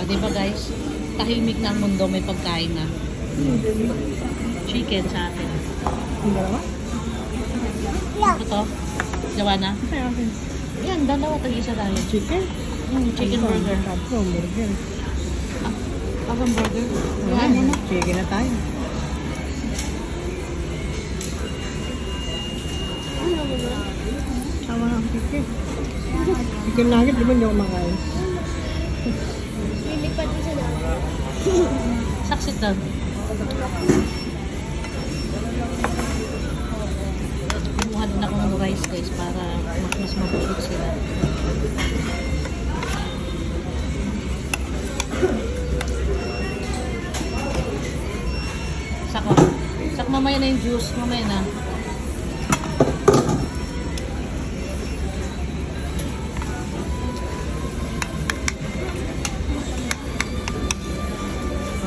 Diba guys? Tahimik na ang mundo, may pagkain na. Chicken sa atin. Yung dalawa? Ito to? Joanna? Kaya akin. Yan, dalawa tag-isa tayo. Chicken? Chicken burger. Tatlo, burger. Abang burger. Wala Yan, na. Chicken na tayo. Tama na ang chicken. Chicken nugget, di ba hindi ako makain? Saksit lang. Kumuha din ako ng rice guys para mas mabusog sila. Sako. Sak mamaya na yung juice. Mamaya na.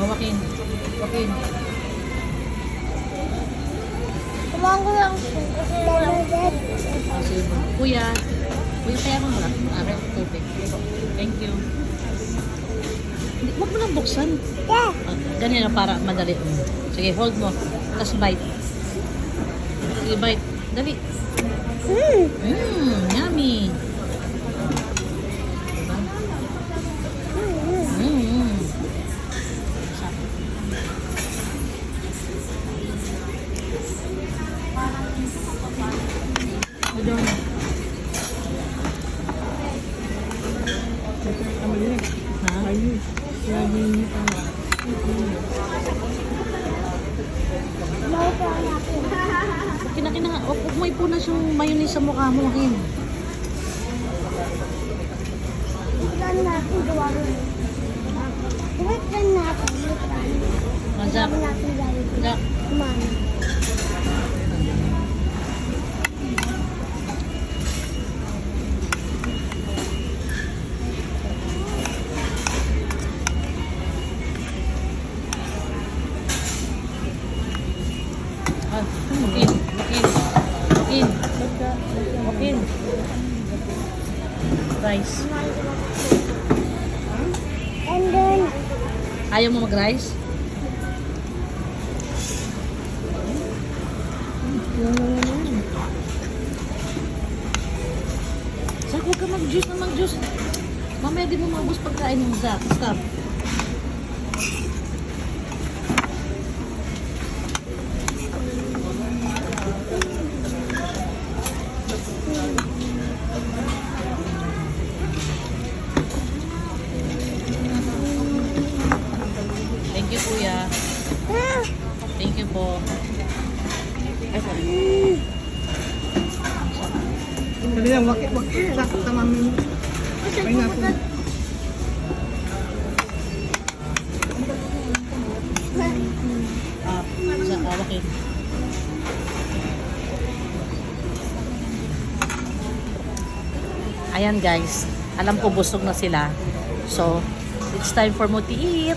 Wakin. Wakin. Kumain ko lang. Sige. Kuya. Kuya, kaya mo lang. Aral, tubig. Thank you. Huwag mo lang buksan. Yeah. Ganyan na para madali. Sige, hold mo. Tapos bite. Sige, bite. Dali. Yummy. Diba? Ayun. Tama din. Ha? Ayun. Lagi Kinakina nga. Huwag mo ipunas yung mayonnaise sa mukha mo, Kim. Ilan natin gawa mo. Ilan natin. Mazak. Ilan natin gawin. Mazak. Kumain. Wakin. Wakin. Wakin. Wakin. Rice. And then, Ayaw mo mag-rice? Zach, huwag ka mag-juice na mag-juice. Mamaya di mo maubos pagkain ng Zach. Stop. Thank you, Kuya. Thank you po. Ay, sorry. Sabi lang, wakit. Sakit na mami. Ay nga po. Wakin. Ayan guys, alam ko busog na sila. So, it's time for mo to eat.